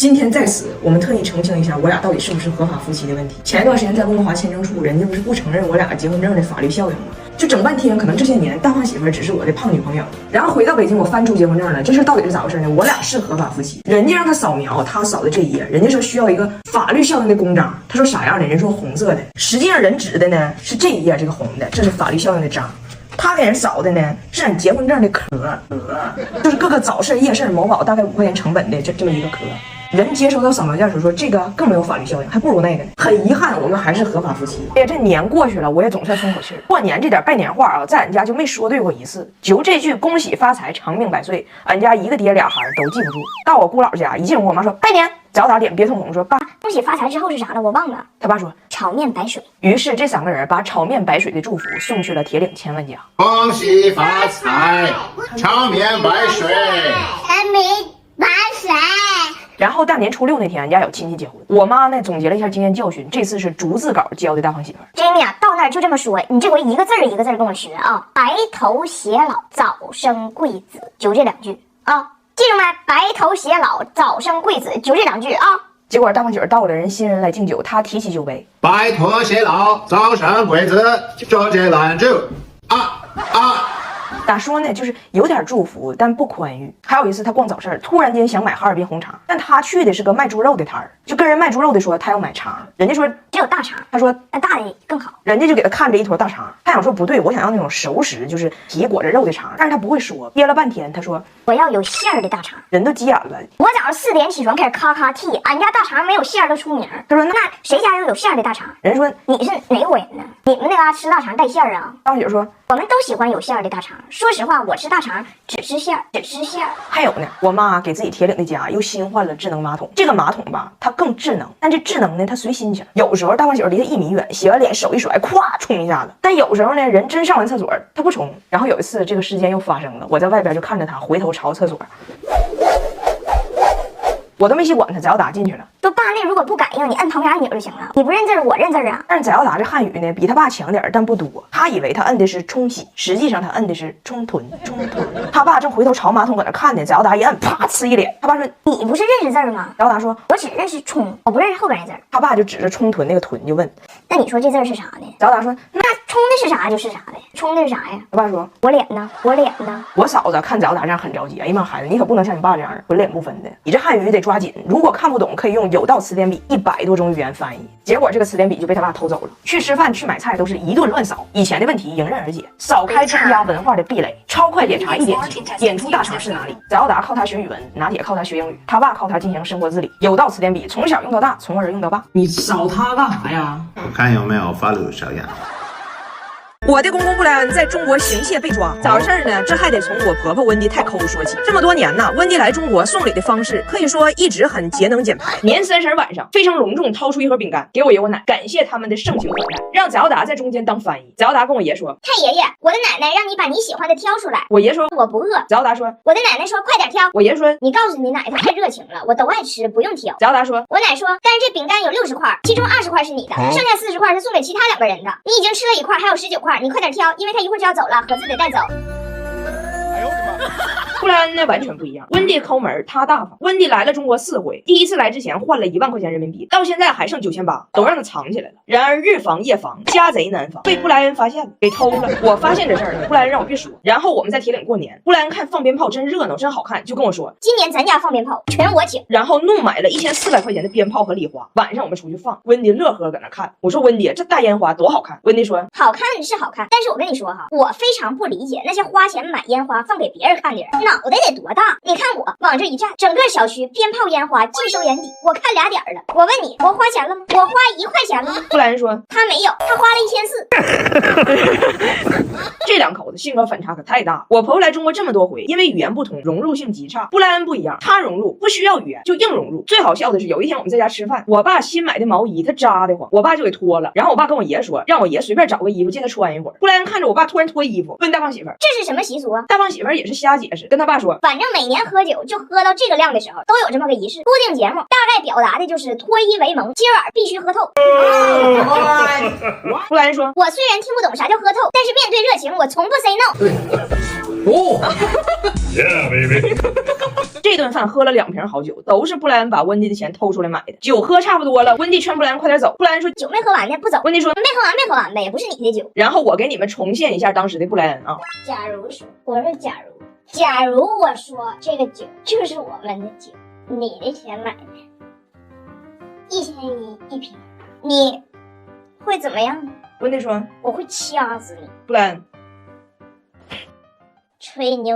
今天在此，我们特意澄清一下，我俩到底是不是合法夫妻的问题。前一段时间在温哥华签证处，人家不是不承认我俩结婚证的法律效应吗？就整半天，可能这些年大胖媳妇只是我的胖女朋友。然后回到北京，我翻出结婚证了，这事到底是咋回事呢？我俩是合法夫妻，人家让他扫描，他扫的这一页，人家说需要一个法律效应的公章，他说啥样的？人说红色的，实际上人指的呢是这一页这个红的，这是法律效应的章。他给人扫的呢是你结婚证的壳，就是各个早市、夜市、某宝大概5块钱成本的这么一个壳。人接收到扫描件时候说这个更没有法律效应，还不如那个呢。很遗憾，我们还是合法夫妻。哎呀，这年过去了，我也总算松口气儿。过年这点拜年话啊，在俺家就没说对过一次。就这句恭喜发财、长命百岁，俺家一个爹俩孩都记不住。到我姑姥家一进屋，我妈说拜年，早打脸憋通红说爸，恭喜发财之后是啥了？我忘了。他爸说炒面白水。于是这3个人把炒面白水的祝福送去了铁岭千万家。恭喜发财，炒面白水，全民白水。然后大年初6那天，俺家有亲戚结婚，我妈呢总结了一下经验教训，这次是逐字稿教的大胖媳妇。Jamie 啊，到那儿就这么说，你这回一个字儿一个字儿跟我学啊。白头偕老，早生贵子，就这2句啊，记住没？白头偕老，早生贵子，就这2句啊。结果大胖媳妇到了，人新人来敬酒，她提起酒杯，白头偕老，早生贵子，就这2句啊。咋说呢，就是有点祝福，但不宽裕。还有一次，他逛早市，突然间想买哈尔滨红肠，但他去的是个卖猪肉的摊儿，就跟人卖猪肉的说他要买肠，人家说只有大肠，他说那大的更好，人家就给他看着一坨大肠，他想说不对，我想要那种熟食，就是皮裹着肉的肠，但是他不会说，憋了半天，他说我要有馅儿的大肠。人都急眼了，我早上4点起床开始咔咔剔，俺家大肠没有馅儿都出名。他说那谁家要有馅儿的大肠？人说你是哪国人呢？你们那嘎吃大肠带馅儿啊？大胖媳妇说我们都喜欢有馅儿的大肠。说实话，我吃大肠只吃馅儿，只吃馅儿。还有呢，我妈给自己铁岭的家又新换了智能马桶，这个马桶吧，它更智能，但这智能呢，它随心情。有时候大胖媳妇离她1米远，洗完脸手一甩，咵冲一下子。但有时候呢，人真上完厕所，她不冲。然后有一次，这个事件又发生了，我在外边就看着她回头朝厕所。我都没细管他，翟耀达进去了。说爸，那如果不感应，你摁旁边按钮就行了。你不认字儿，我认字儿啊。但是翟耀达这汉语呢，比他爸强点，但不多。他以为他摁的是冲洗，实际上他摁的是冲臀。他爸正回头朝马桶搁那看呢，翟耀达一摁，啪呲一脸。他爸说：“你不是认识字儿吗？”翟耀达说：“我只认识冲，我不认识后边那字儿。”他爸就指着冲臀那个臀就问：“那你说这字儿是啥呢？”翟耀达说：“那冲的是啥就是啥呗，冲的是啥呀？”他爸说：“我脸呢？我脸呢？”我嫂子看翟耀达这样很着急。哎呀妈，孩子，你可不能像你爸这样浑脸不分的，你这汉语得抓紧。如果看不懂，可以用有道词典笔100多种语言翻译。结果这个词典笔就被他爸偷走了。去吃饭去买菜都是一顿乱扫，以前的问题迎刃而解，扫开中亚文化的壁垒，超快点查1点击，点出大肠是哪里。翟耀达靠他学语文，拿铁靠他学英语，他爸靠他进行生活自理。有道词典笔从小用到大，从儿用到爸。你扫他干啥呀？我看有没有法律效应。我的公公布莱恩在中国行窃被抓，咋回事呢？这还得从我婆婆温迪太抠说起。这么多年呢，温迪来中国送礼的方式可以说一直很节能减排。年30晚上，非常隆重掏出一盒饼干给我爷我奶，感谢他们的盛情款待，让翟耀达在中间当翻译。翟耀达跟我爷说：“太爷爷，我的奶奶让你把你喜欢的挑出来。”我爷说：“我不饿。”翟耀达说：“我的奶奶说快点挑。”我爷说：“你告诉你奶，她太热情了，我都爱吃，不用挑。”翟耀达说：“我奶说，但是这饼干有60块，其中20块是你的，剩下40块是送给其他2个人的。你已经吃了1块，还有19块，你快点挑，因为他一会儿就要走了，盒子得带走。”哎呦我的妈！布莱恩呢完全不一样，温迪抠门，他大方。温迪来了中国4回，第一次来之前换了1万块钱人民币，到现在还剩9800，都让他藏起来了。然而日防夜防，家贼难防，被布莱恩发现了，给偷了。我发现这事儿了，布莱恩让我别说。然后我们在铁岭过年，布莱恩看放鞭炮真热闹，真好看，就跟我说今年咱家放鞭炮全我请，然后怒买了1400块钱的鞭炮和礼花。晚上我们出去放，温迪乐呵搁那看。我说温迪，这大烟花多好看。温迪说好看是好看，但是我跟你说哈，我非常不理解那些花钱买烟花放给别人看的人脑袋得多大。你看我往这一站，整个小区鞭炮烟花尽收眼底，我看俩点了。我问你，我花钱了吗？我花1块钱了吗？布莱恩说他没有，他花了1400。这2口子性格反差可太大。我婆婆来中国这么多回，因为语言不通，融入性极差。布莱恩不一样，他融入不需要语言就硬融入。最好笑的是有一天我们在家吃饭，我爸新买的毛衣他扎得慌，我爸就给脱了。然后我爸跟我爷说，让我爷随便找个衣服借他穿一会儿。布莱恩看着我爸突然脱衣服，问大胖媳妇儿这是什么习俗啊？大胖媳妇儿也是瞎解释，跟他爸说反正每年喝酒就喝到这个量的时候，都有这么个仪式，固定节目，大概表达的就是脱衣为盟，今晚必须喝透。布莱恩说我虽然听不懂啥叫喝透，但是面对热情，我从不 say no。哦，Yeah baby。这顿饭喝了2瓶好酒，都是布莱恩把温蒂的钱偷出来买的。酒喝差不多了，温蒂劝布莱恩快点走。布莱恩说酒没喝完呢，不走。温蒂说没喝完呗，不是你的酒。然后我给你们重现一下当时的布莱恩啊。假如说，我说假如我说这个酒就是我们的酒，你的钱买的，1100一瓶，你会怎么样呢？温蒂说我会掐死你。布莱恩吹牛。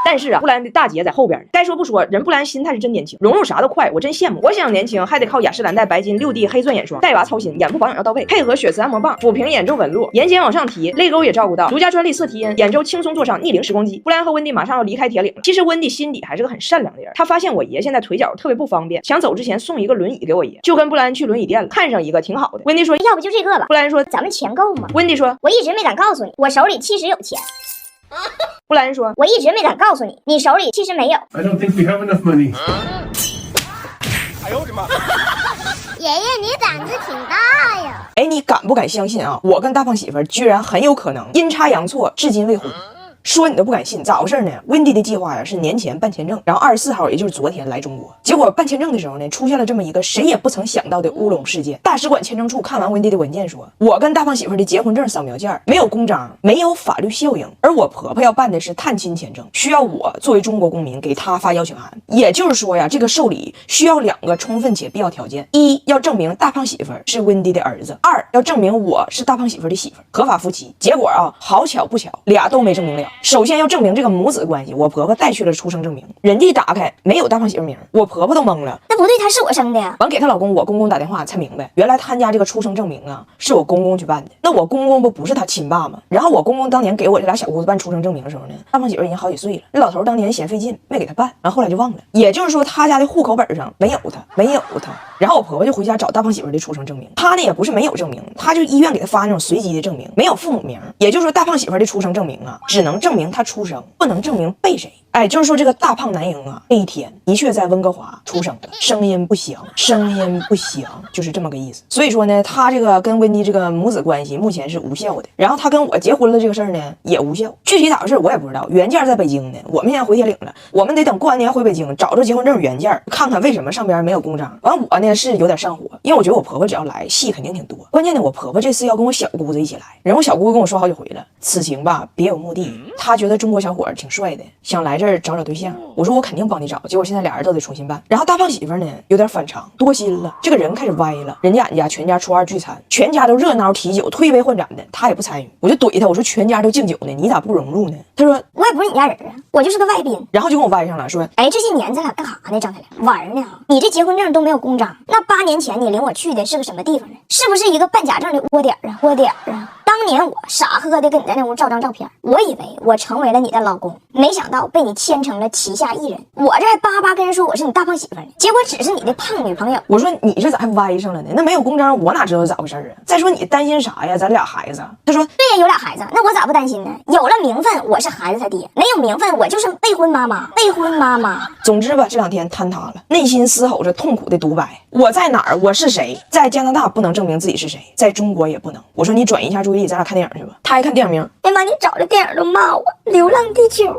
但是啊，布莱恩的大姐在后边。该说不说，人布莱恩心态是真年轻，融入啥都快，我真羡慕。我想年轻还得靠雅诗兰黛白金6D 黑钻眼霜，带娃操心，眼部保养要到位，配合血丝按摩棒抚平眼周纹路，眼睑往上提，泪沟也照顾到，独家专利色提因，眼周轻松坐上逆龄时光机。布莱恩和温蒂马上要离开铁岭了。其实温蒂心底还是个很善良的人，他发现我爷现在腿脚特别不方便，想走之前送一个轮椅给我爷，就跟布莱恩去轮椅店了，看上一个挺好的。温蒂说要不就这个吧。布莱恩说咱们钱够吗？温蒂说我一直没敢告诉你，我手里其实有钱。布莱恩说我一直没敢告诉你，你手里其实没有。 I don't think we have enough money。哎呦我的妈！爷爷你胆子挺大呀。哎，你敢不敢相信啊？我跟大胖媳妇居然很有可能阴差阳错，至今未婚。说你都不敢信，咋回事呢？温蒂的计划呀是年前办签证，然后24号，也就是昨天来中国。结果办签证的时候呢，出现了这么一个谁也不曾想到的乌龙事件。大使馆签证处看完温蒂的文件说，我跟大胖媳妇的结婚证扫描件没有公章，没有法律效应，而我婆婆要办的是探亲签证，需要我作为中国公民给她发邀请函。也就是说呀，这个受理需要2个充分且必要条件：一要证明大胖媳妇是温蒂的儿子；二要证明我是大胖媳妇的媳妇，合法夫妻。结果啊，好巧不巧，俩都没证明了。首先要证明这个母子关系，我婆婆带去了出生证明，人家打开没有大胖媳妇名，我婆婆都懵了。那不对，她是我生的呀。完给她老公我公公打电话才明白，原来他家这个出生证明啊是我公公去办的。那我公公不是他亲爸吗？然后我公公当年给我这俩小姑子办出生证明的时候呢，大胖媳妇已经好几岁了，那老头当年嫌费劲没给他办，然后后来就忘了。也就是说他家的户口本上没有他。然后我婆婆就回家找大胖媳妇的出生证明，他呢也不是没有证明，他就医院给他发那种随机的证明，没有父母名。也就是说大胖媳妇的出生证明啊只能证明他出生，不能证明被谁。哎，就是说这个大胖男婴啊那一天的确在温哥华出生的，声音不详，就是这么个意思。所以说呢，他这个跟温蒂这个母子关系目前是无效的，然后他跟我结婚了这个事儿呢也无效。具体咋回事我也不知道，原件在北京呢，我们现在回铁岭了，我们得等过完年回北京找着结婚证原件，看看为什么上边没有公章。完我呢是有点上火，因为我觉得我婆婆只要来戏肯定挺多，关键呢我婆婆这次要跟我小姑子一起来，然后我小姑子跟我说好几回了，此行吧别有目的，她觉得中国小伙挺帅的，想来这儿找对象。我说我肯定帮你找，结果现在俩人都得重新办。然后大胖媳妇呢有点反常，多心了，这个人开始歪了。人家俺家全家初2聚餐，全家都热闹提酒推杯换盏的，他也不参与。我就怼他，我说全家都敬酒呢，你咋不融入呢？他说我也不是你家人啊，我就是个外宾。然后就跟我歪上了，说哎，这些年咱俩干啥呢？张太良玩呢？你这结婚证都没有公章，那8年前你领我去的是个什么地方呢？是不是一个办假证的窝点啊？当年我傻呵呵的跟你在那屋照张照片，我以为我成为了你的老公，没想到被你牵成了旗下艺人。我这还巴巴跟人说我是你大胖媳妇呢，结果只是你的胖女朋友。我说你这咋还歪上了呢？那没有公章我哪知道咋回事啊？再说你担心啥呀？咱俩孩子。他说对呀，有俩孩子，那我咋不担心呢？有了名分我是孩子他爹，没有名分我就是未婚妈妈。总之吧，这2天坍塌了，内心嘶吼着痛苦的独白。我在哪儿？我是谁？在加拿大不能证明自己是谁，在中国也不能。我说你转移一下注意力，咱俩看电影去吧。他爱看电影名，哎妈，你找的电影都骂我，流浪地球。